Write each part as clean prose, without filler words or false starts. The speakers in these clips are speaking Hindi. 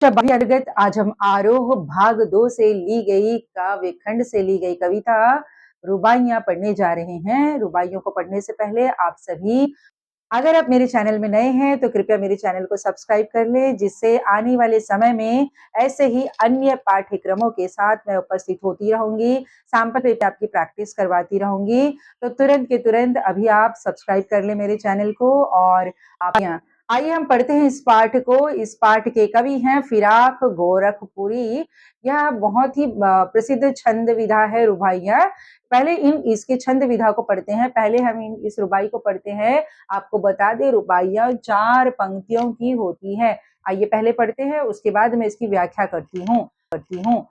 शबानी अर्गत आज हम आरोह भाग 2 से ली गई काव्य खंड से ली गई कविता रुबाइयां पढ़ने जा रहे हैं। रुबाइयों को पढ़ने से पहले आप सभी, अगर आप मेरे चैनल में नए हैं तो कृपया मेरे चैनल को सब्सक्राइब कर लें, जिससे आने वाले समय में ऐसे ही अन्य पाठ्यक्रमों के साथ मैं उपस्थित होती रहूंगी, सैंपल पेपर आपकी प्रैक्टिस करवाती रहूंगी। तो तुरंत के तुरंत अभी आप सब्सक्राइब कर लें मेरे चैनल को। और आप आइए हम पढ़ते हैं इस पाठ को। इस पाठ के कवि हैं फिराक गोरखपुरी। यह बहुत ही प्रसिद्ध छंद विधा है रुबाइयां। पहले इसके छंद विधा को पढ़ते हैं। पहले हम इस रुबाई को पढ़ते हैं। आपको बता दें रुबाइयां 4 पंक्तियों की होती है। आइए पहले पढ़ते हैं, उसके बाद मैं इसकी व्याख्या करती हूँ।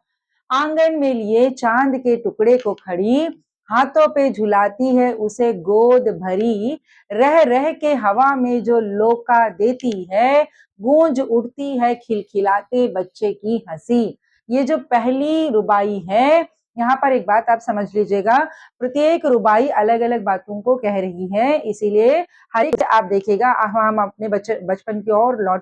आंगन में लिए चांद के टुकड़े को खड़ी, हाथों पे झुलाती है उसे गोद भरी, रह रह के हवा में जो लोका देती है, गूंज उठती है खिलखिलाते बच्चे की हंसी। ये जो पहली रुबाई है, यहाँ पर एक बात आप समझ लीजिएगा, प्रत्येक रुबाई अलग अलग बातों को कह रही है, इसीलिए हर एक आप देखिएगा। हम अपने बचपन की ओर लौट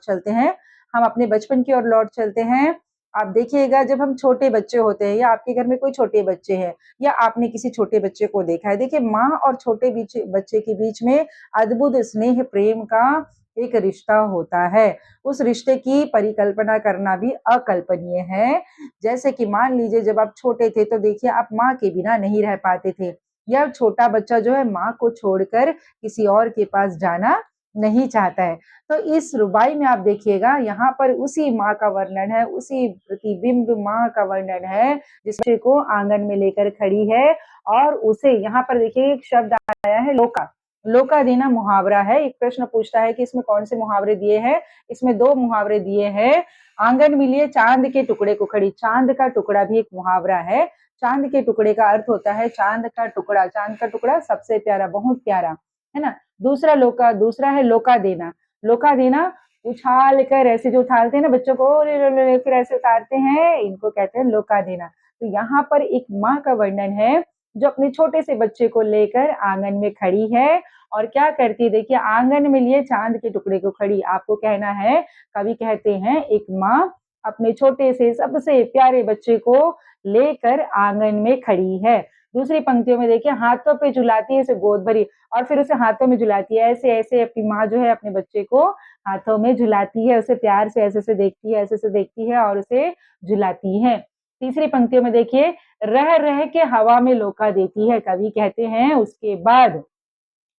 चलते हैं। आप देखिएगा, जब हम छोटे बच्चे होते हैं या आपके घर में कोई छोटे बच्चे हैं या आपने किसी छोटे बच्चे को देखा है, देखिए माँ और छोटे बच्चे के बीच में अद्भुत स्नेह प्रेम का एक रिश्ता होता है। उस रिश्ते की परिकल्पना करना भी अकल्पनीय है। जैसे कि मान लीजिए, जब आप छोटे थे तो देखिए आप माँ के बिना नहीं रह पाते थे, या छोटा बच्चा जो है माँ को छोड़कर किसी और के पास जाना नहीं चाहता है। तो इस रुबाई में आप देखिएगा, यहाँ पर उसी माँ का वर्णन है, उसी प्रतिबिंब माँ का वर्णन है जिस बच्चे को आंगन में लेकर खड़ी है। और उसे यहाँ पर देखिए एक शब्द आया है लोका। लोका देना मुहावरा है। एक प्रश्न पूछता है कि इसमें कौन से मुहावरे दिए हैं। इसमें 2 मुहावरे दिए हैं। आंगन में लिए चांद के टुकड़े को खड़ी, चांद का टुकड़ा भी एक मुहावरा है। चांद के टुकड़े का अर्थ होता है चांद का टुकड़ा। चांद का टुकड़ा सबसे प्यारा, बहुत प्यारा, है ना। दूसरा है लोका देना। लोका देना उछाल कर, ऐसे जो उछालते हैं ना बच्चों को, फिर ऐसे उतारते हैं, इनको कहते हैं लोका देना। तो यहाँ पर एक माँ का वर्णन है जो अपने छोटे से बच्चे को लेकर आंगन में खड़ी है। और क्या करती है, देखिए, आंगन में लिए चांद के टुकड़े को खड़ी। आपको कहना है, कवि कहते हैं, एक माँ अपने छोटे से सबसे प्यारे बच्चे को लेकर आंगन में खड़ी है। दूसरी पंक्तियों में देखिए, हाथों पे झुलाती है उसे गोद भरी, और फिर उसे हाथों में झुलाती है। ऐसे ऐसे अपनी माँ जो है अपने बच्चे को हाथों में झुलाती है, उसे प्यार से ऐसे से देखती है, ऐसे से देखती है और उसे झुलाती है। तीसरी पंक्तियों में देखिए, रह रह के हवा में लोका देती है। कवि कहते हैं उसके बाद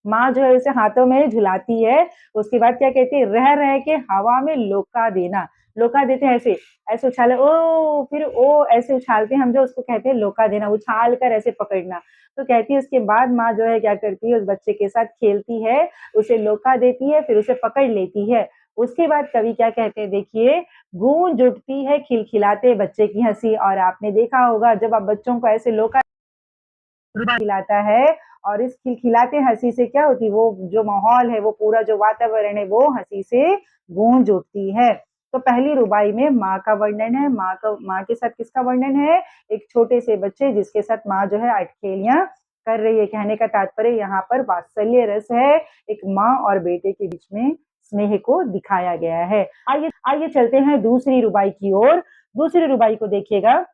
माँ जो है उसे हाथों में झुलाती है, उसके बाद क्या कहती है, रह रह के हवा में लोका देना। लोका देते हैं ऐसे, ऐसे उछाले, ओ फिर ओ ऐसे उछालते हैं हम, जो उसको कहते हैं लोका देना, उछाल कर ऐसे पकड़ना। तो कहती है उसके बाद माँ जो है क्या करती है, उस बच्चे के साथ खेलती है, उसे लोका देती है, फिर उसे पकड़ लेती है। उसके बाद कवि क्या कहते हैं, देखिए, गूंज उठती है खिलखिलाते बच्चे की हंसी। और आपने देखा होगा, जब आप बच्चों को ऐसे लोका खिलाता है और इस खिलखिलाते हंसी से क्या होती है, वो जो माहौल है, वो पूरा जो वातावरण है, वो हंसी से गूंज उठती है। तो पहली रुबाई में माँ का वर्णन है। माँ के साथ किसका वर्णन है, एक छोटे से बच्चे जिसके साथ माँ जो है अठखेलियां कर रही है। कहने का तात्पर्य यहाँ पर वात्सल्य रस है, एक माँ और बेटे के बीच में स्नेह को दिखाया गया है। आइए चलते हैं दूसरी रुबाई की ओर। दूसरी रुबाई को देखिएगा,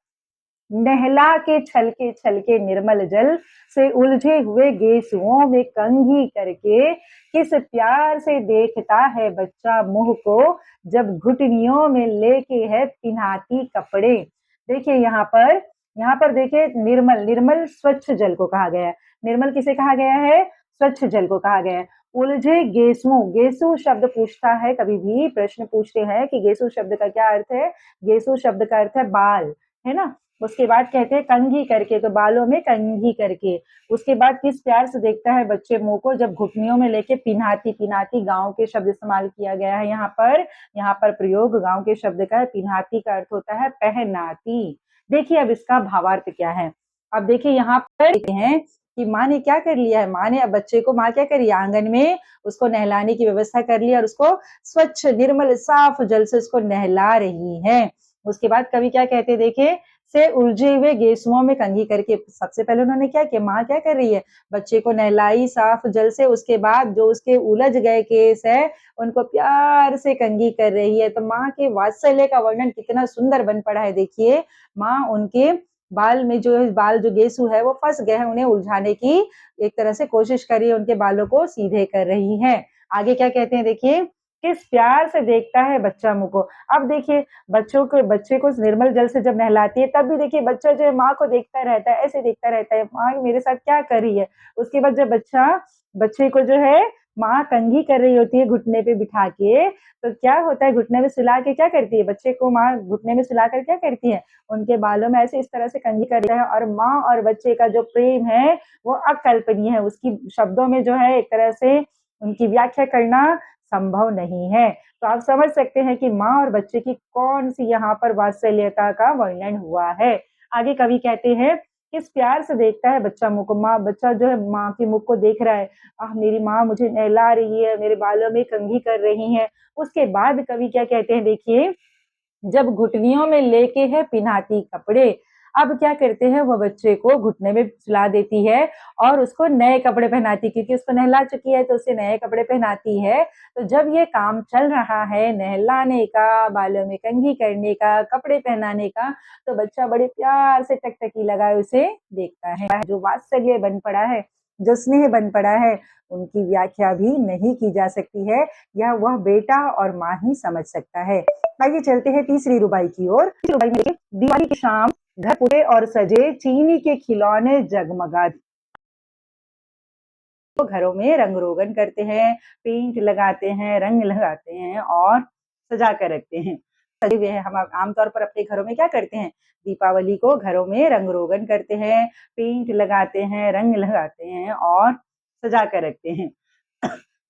नहला के छलके निर्मल जल से उलझे हुए गेसुओं में कंघी करके, किस प्यार से देखता है बच्चा मुंह को, जब घुटनियों में लेके है पिन्हाती कपड़े। देखिए यहाँ पर देखिए, निर्मल, निर्मल स्वच्छ जल को कहा गया है। निर्मल किसे कहा गया है, स्वच्छ जल को कहा गया है। उलझे गेसुओं, गेसु शब्द पूछता है, कभी भी प्रश्न पूछते हैं कि गेसु शब्द का क्या अर्थ है। गेसु शब्द का अर्थ है बाल, है ना। उसके बाद कहते हैं कंघी करके, तो बालों में कंघी करके। उसके बाद किस प्यार से देखता है बच्चे मुंह को, जब घुटनियों में लेके पिन्हाती। पिन्हाती गांव के शब्द इस्तेमाल किया गया है यहाँ पर प्रयोग गांव के शब्द का है। पिन्हाती का अर्थ होता है पहनाती। देखिए अब इसका भावार्थ क्या है। अब देखिए यहाँ पर हैं कि माँ ने क्या कर लिया है, माँ ने अब बच्चे को, माँ क्या करी, आंगन में उसको नहलाने की व्यवस्था कर ली और उसको स्वच्छ निर्मल साफ जल से उसको नहला रही है। उसके बाद कवि क्या कहते हैं, देखिए, से उलझे हुए गेसुओं में कंघी करके सबसे पहले उन्होंने क्या किया, माँ क्या कर रही है, बच्चे को नहलाई साफ जल से, उसके बाद जो उसके उलझ गए केस है, उनको प्यार से कंघी कर रही है। तो माँ के वात्सल्य का वर्णन कितना सुंदर बन पड़ा है। देखिए, माँ उनके बाल में जो गेसु है वो फँस गए हैं, उन्हें उलझाने की एक तरह से कोशिश कर रही है, उनके बालों को सीधे कर रही है। आगे क्या कहते हैं देखिए, किस प्यार से देखता है बच्चा मुझको। अब देखिए बच्चे को निर्मल जल से जब नहलाती है तब भी देखिए बच्चा जो है माँ को देखता रहता है, ऐसे देखता रहता है, माँ मेरे साथ क्या कर रही है। उसके बाद जब बच्चे को जो है माँ कंघी कर रही होती है घुटने पे बिठा के, तो क्या होता है घुटने में सुला के क्या करती है, बच्चे को माँ घुटने में सुलाकर क्या करती है, उनके बालों में ऐसे इस तरह से कंघी करती है। और माँ और बच्चे का जो प्रेम है वो अकल्पनीय है, उसकी शब्दों में जो है एक तरह से उनकी व्याख्या करना संभव नहीं है। तो आप समझ सकते हैं कि माँ और बच्चे की कौन-सी यहाँ पर वात्सल्यता का वर्णन हुआ है। आगे कवि कहते हैं, किस प्यार से देखता है बच्चा मुँह को, बच्चा जो है माँ के मुख को देख रहा है, मेरी माँ मुझे नहला रही है, मेरे बालों में कंघी कर रही हैं। उसके बाद कवि क्या कहते हैं देखिए, जब घुटनियों में लेके है पिन्हाती कपड़े, अब क्या करते हैं वो बच्चे को घुटने में सुला देती है और उसको नए कपड़े पहनाती है, क्योंकि उसको नहला चुकी है तो उसे नए कपड़े पहनाती है। तो जब ये काम चल रहा है नहलाने का, बालों में कंघी करने का, कपड़े पहनाने का, तो बच्चा बड़े प्यार से टकटकी लगाए उसे देखता है। जो वात्सल्य बन पड़ा है, जो स्नेह बन पड़ा है, उनकी व्याख्या भी नहीं की जा सकती है। यह वह बेटा और माँ ही समझ सकता है। आइए चलते हैं तीसरी रुबाई की ओर। रुबाई में दिवाली की शाम घर पूरे और सजे, चीनी के खिलौने जगमगा, तो घरों में रंग रोगन करते हैं, पेंट लगाते हैं, रंग लगाते हैं और सजा कर रखते हैं। सजे हुए हैं, हम आमतौर पर अपने घरों में क्या करते हैं, दीपावली को घरों में रंग रोगन करते हैं, पेंट लगाते हैं, रंग लगाते हैं और सजा कर रखते हैं।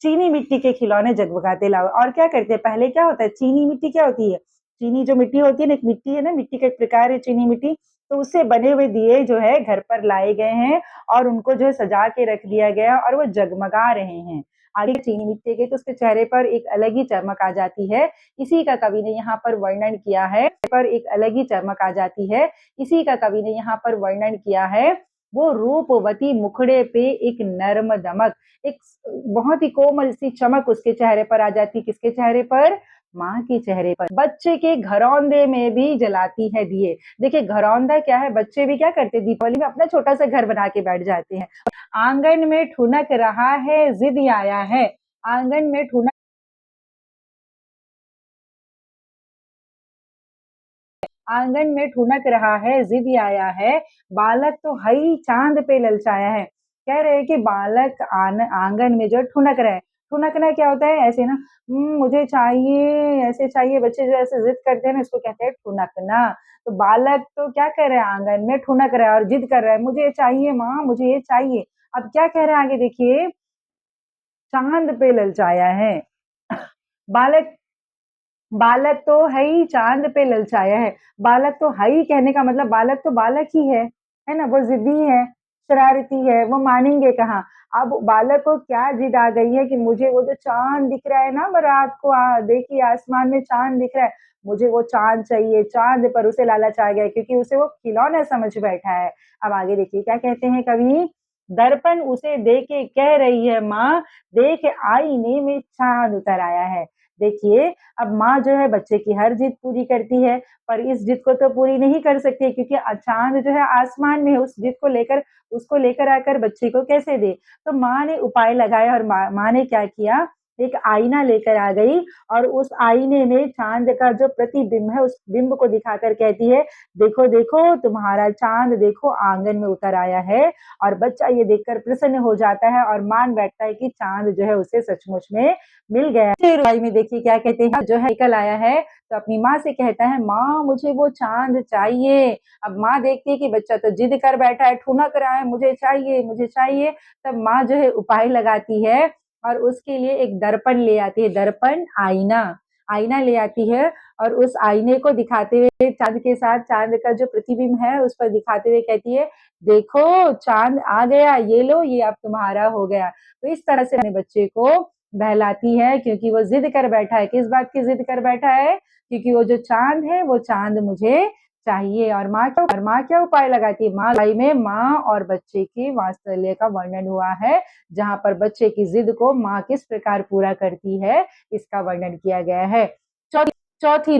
चीनी मिट्टी के खिलौने जगमगाते लाओ। और क्या करते हैं, पहले क्या होता है, चीनी मिट्टी क्या होती है, चीनी जो मिट्टी होती है ना, एक मिट्टी है ना, मिट्टी का एक प्रकार है चीनी मिट्टी, तो उससे बने हुए दिए जो है घर पर लाए गए हैं और उनको जो है सजा के रख दिया गया और वो जगमगा रहे हैं। आगे चीनी मिट्टी के तो उसके चेहरे पर एक अलग ही चमक आ जाती है। इसी का कवि ने यहाँ पर वर्णन किया है, पर एक अलग ही चमक आ जाती है। इसी का कवि ने यहाँ पर वर्णन किया है, वो रूपवती मुखड़े पे एक नर्म दमक, एक बहुत ही कोमल सी चमक उसके चेहरे पर आ जाती, किसके चेहरे पर, माँ के चेहरे पर। बच्चे के घरौंदे में भी जलाती है दिए। देखिए घरौंदा क्या है, बच्चे भी क्या करते हैं दीपावली में अपना छोटा सा घर बना के बैठ जाते हैं। आंगन में ठुनक रहा है जिद आया है, आंगन में ठुनक आंगन में ठुनक रहा है जिद आया है, बालक तो हई चांद पे ललचाया है। कह रहे हैं कि बालक आंगन में जो ठुनक रहा है, ठुनकना क्या होता है, ऐसे ना, मुझे चाहिए, ऐसे चाहिए, बच्चे जो ऐसे जिद करते हैं ना, इसको कहते हैं ठुनकना। तो बालक तो क्या कर रहा है, आंगन में ठुनक रहा है और जिद कर रहा है, मुझे ये चाहिए माँ, मुझे ये चाहिए। अब क्या कह रहा है आगे देखिए, चांद पे ललचाया है। बालक बालक तो है ही चांद पे ललचाया है। बालक तो है ही कहने का मतलब बालक तो बालक ही है ना? वो ज़िद्दी है, शरारती है, वो मानेंगे कहाँ? अब बालक को क्या ज़िद आ गई है कि मुझे वो जो चाँद दिख रहा है ना, वो रात को देखिए आसमान में चाँद दिख रहा है, मुझे वो चाँद चाहिए, चाँद पर उसे लालच आ गया है क्योंकि उसे वो खिलौना समझ बैठा है। अब आगे देखिए क्या कहते हैं कवि, दर्पण उसे दे के कह रही है माँ, देख आईने में चाँद उतर आया है। देखिए अब माँ जो है बच्चे की हर जिद पूरी करती है, पर इस जिद को तो पूरी नहीं कर सकती क्योंकि चाँद जो है आसमान में है, उस जिद को लेकर उसको लेकर आकर बच्चे को कैसे दे? तो माँ ने उपाय लगाया और माँ ने क्या किया, एक आईना लेकर आ गई और उस आईने में चाँद का जो प्रतिबिंब है, उस बिंब को दिखाकर कहती है, "देखो, देखो तुम्हारा चाँद देखो आँगन में उतर आया है।" और बच्चा ये देखकर प्रसन्न हो जाता है और मान बैठता है कि चाँद जो है उसे सचमुच में मिल गया। रुबाई में देखिए क्या कहते हैं, जो है निकल आया है तो अपनी माँ से कहता है, माँ मुझे वो चाँद चाहिए। अब माँ देखती है कि बच्चा तो जिद कर बैठा है, ठुनक रहा है, मुझे चाहिए, मुझे चाहिए। तब माँ जो है उपाय लगाती है और उसके लिए एक दर्पण ले आती है, दर्पण आईना, आईना ले आती है और उस आईने को दिखाते हुए चाँद के साथ चाँद का जो प्रतिबिंब है उस पर दिखाते हुए कहती है, देखो चाँद आ गया, ये लो ये अब तुम्हारा हो गया। तो इस तरह से अपने बच्चे को बहलाती है क्योंकि वो जिद कर बैठा है, किस बात की जिद कर बैठा है, क्योंकि वो जो चाँद है वो चाँद मुझे चाहिए और माँ क्या उपाय लगाती है? माँ लड़ाई में माँ और बच्चे के वात्सल्य का वर्णन हुआ है, जहाँ पर बच्चे की ज़िद को माँ किस प्रकार पूरा करती है, इसका वर्णन किया गया है। चौथी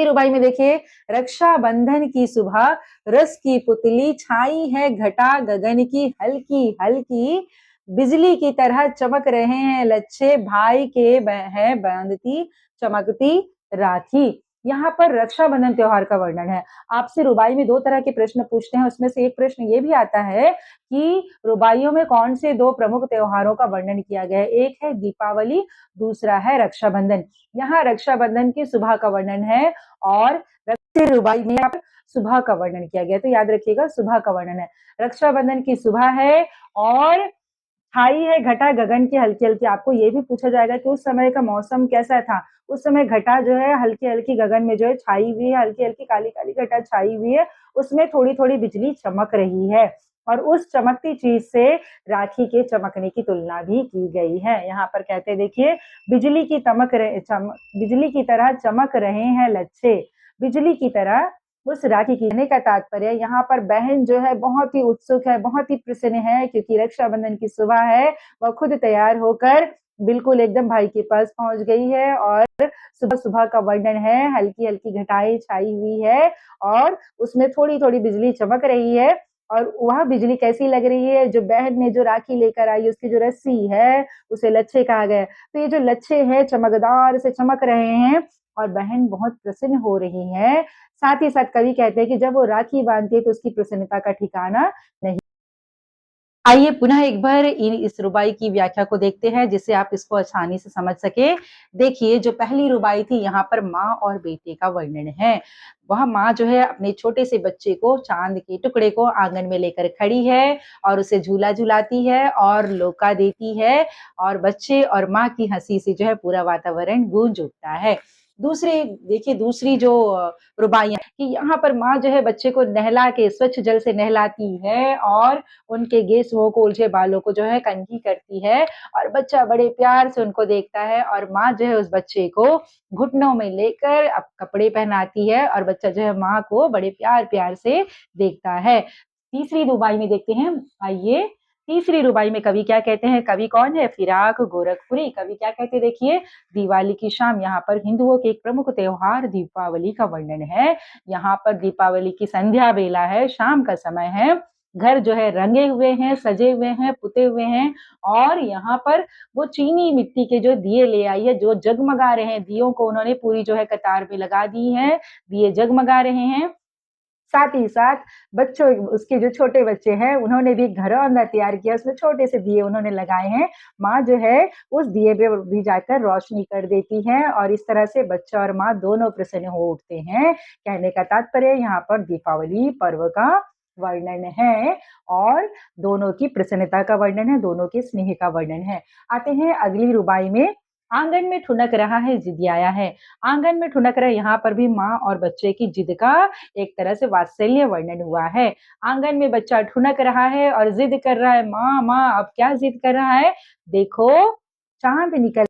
रुबाई में देखिए, रक्षाबंधन की सुबह रस की पुतली छाई है घटा गगन की हल्की हल्की, बिजली की तरह चमक रहे हैं लच्छे भाई के है बांधती चमकती राखी। यहाँ पर रक्षाबंधन त्योहार का वर्णन है। आपसे रुबाई में 2 तरह के प्रश्न पूछते हैं, उसमें से एक प्रश्न ये भी आता है कि रुबाइयों में कौन से 2 प्रमुख त्योहारों का वर्णन किया गया है? एक है दीपावली, दूसरा है रक्षाबंधन। यहाँ रक्षाबंधन की सुबह का वर्णन है और रुबाई में यहाँ पर सुबह का वर्णन किया गया है, तो याद रखिएगा सुबह का वर्णन है। रक्षाबंधन की सुबह है और छाई है घटा गगन की हल्की-हल्की। आपको ये भी पूछा जाएगा कि उस समय का मौसम कैसा था? उस समय घटा जो है हल्की-हल्की गगन में जो है छाई हुई है, हल्की-हल्की काली-काली घटा छाई हुई है, उसमें थोड़ी-थोड़ी बिजली चमक रही है और उस चमकती चीज़ से राखी के चमकने की तुलना भी की गई है। यहाँ पर कहते हैं देखिए, बिजली की तरह चमक रहे हैं लच्छे, बिजली की तरह उस राखी की कहने का तात्पर्य यहाँ पर बहन जो है बहुत ही उत्सुक है, बहुत ही प्रसन्न है क्योंकि रक्षाबंधन की सुबह है, वह खुद तैयार होकर बिल्कुल एकदम भाई के पास पहुँच गई है और सुबह-सुबह का वर्णन है, हल्की-हल्की घटाएँ छाई हुई है और उसमें थोड़ी-थोड़ी बिजली चमक रही है और वह बिजली कैसी लग रही है, जो बहन ने जो राखी लेकर आई, उसकी जो रस्सी है, उसे लच्छे कहा गया है। तो ये जो लच्छे हैं, चमकदार से चमक रहे हैं और बहन बहुत प्रसन्न हो रही है। साथ ही साथ कवि कहते हैं कि जब वो राखी बांधती है तो उसकी प्रसन्नता का ठिकाना नहीं। आइए पुनः एक बार इस रुबाई की व्याख्या को देखते हैं जिससे आप इसको आसानी से समझ सके। देखिए जो पहली रुबाई थी यहाँ पर माँ और बेटे का वर्णन है। वह माँ जो है अपने छोटे से बच्चे को चाँद के टुकड़े को आँगन में लेकर खड़ी है और उसे झूला झुलाती है और लोका देती है और बच्चे और माँ की हँसी से जो है पूरा वातावरण गूंज उठता है। दूसरी जो रुबाइयाँ कि यहाँ पर माँ जो है बच्चे को नहला के स्वच्छ जल से नहलाती है और उनके गेसुओं को, उलझे बालों को जो है कंघी करती है और बच्चा बड़े प्यार से उनको देखता है और माँ जो है उस बच्चे को घुटनों में लेकर अब कपड़े पहनाती है और बच्चा जो है माँ को बड़े प्यार-प्यार से देखता है। तीसरी रुबाई में देखते हैं, आइए तीसरी रुबाई में कवि क्या कहते हैं? कवि कौन है? फिराक गोरखपुरी। कवि क्या कहते हैं देखिए, दिवाली की शाम यहाँ पर हिंदुओं के एक प्रमुख त्योहार दीपावली का वर्णन है। यहाँ पर दीपावली की संध्या बेला है, शाम का समय है। घर जो है रंगे हुए हैं, सजे हुए हैं, पुते हुए हैं और यहाँ पर वो चीनी मिट्टी के जो दिए ले आई है, जो जगमगा रहे हैं, दियों को उन्होंने पूरी जो है कतार में लगा दी है, दिए जगमगा रहे हैं। साथ ही साथ बच्चों उसके जो छोटे बच्चे हैं, उन्होंने भी घरौंदा तैयार किया, उसमें छोटे से दिए उन्होंने लगाए हैं। माँ जो है उस दिए पे भी जाकर रोशनी कर देती है और इस तरह से बच्चा और माँ दोनों प्रसन्न हो उठते हैं। कहने का तात्पर्य यहाँ पर दीपावली पर्व का वर्णन है और दोनों की प्रसन्नता का वर्णन है, दोनों के स्नेह का वर्णन है। आते हैं अगली रुबाई में, आंगन में ठुनक रहा है जिदियाया है। आंगन में ठुनक रहा है, यहाँ पर भी माँ और बच्चे की जिद का एक तरह से वात्सल्य वर्णन हुआ है। आंगन में बच्चा ठुनक रहा है और जिद कर रहा है, माँ माँ अब क्या जिद कर रहा है? देखो चाँद निकल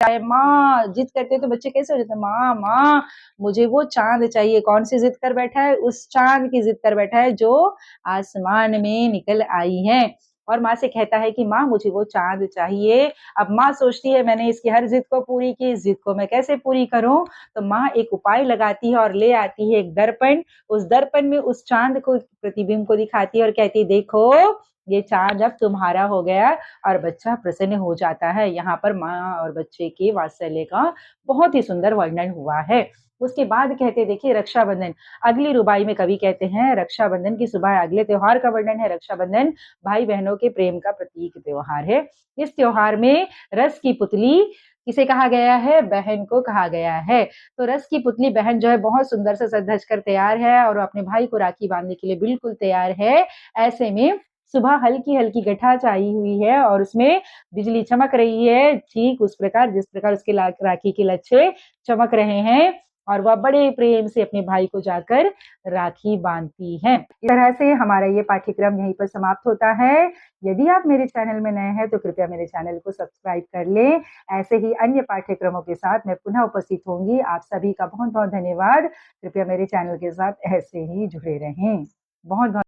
है माँ, जिद करते हैं तो बच्चे कैसे हो जाते हैं? माँ माँ मुझे वो चाँद चाहिए। कौन सी जिद कर बैठा है? उस चाँद की जिद कर बैठा है जो आसमान में निकल आई है और माँ से कहता है कि माँ मुझे वो चाँद चाहिए। अब माँ सोचती है मैंने इसकी हर जिद को पूरी की, इस जिद को मैं कैसे पूरी करूँ? तो माँ एक उपाय लगाती है और ले आती है एक दर्पण। उस दर्पण में उस चाँद को प्रतिबिंब को दिखाती है और कहती है देखो ये चाँद अब तुम्हारा हो गया और बच्चा प्रसन्न हो जाता है। यहाँ पर माँ और बच्चे के वात्सल्य का बहुत ही सुंदर वर्णन हुआ है। उसके बाद कहते देखिए रक्षाबंधन, अगली रुबाई में कवि कहते हैं रक्षाबंधन की सुबह अगले त्योहार का वर्णन है। रक्षाबंधन भाई-बहनों के प्रेम का प्रतीक त्योहार है। इस त्योहार में रस की पुतली किसे कहा गया है? बहन को कहा गया है। तो रस की पुतली बहन जो है बहुत सुंदर से सज-धज कर तैयार है और अपने भाई को राखी बाँधने के लिए बिल्कुल तैयार है। ऐसे में सुबह हल्की-हल्की घटा छाई हुई है और उसमें बिजली चमक रही है, ठीक उस प्रकार जिस प्रकार उसके राखी के लच्छे चमक रहे हैं और वह बड़े प्रेम से अपने भाई को जाकर राखी बाँधती हैं। इस तरह से हमारा ये पाठ्यक्रम यहीं पर समाप्त होता है। यदि आप मेरे चैनल में नए हैं तो कृपया मेरे चैनल को सब्सक्राइब कर लें। ऐसे ही अन्य पाठ्यक्रमों के साथ मैं पुनः उपस्थित होंगी। आप सभी का बहुत-बहुत धन्यवाद। कृपया मेरे चैनल के साथ ऐसे ही जुड़े रहें। बहुत-बहुत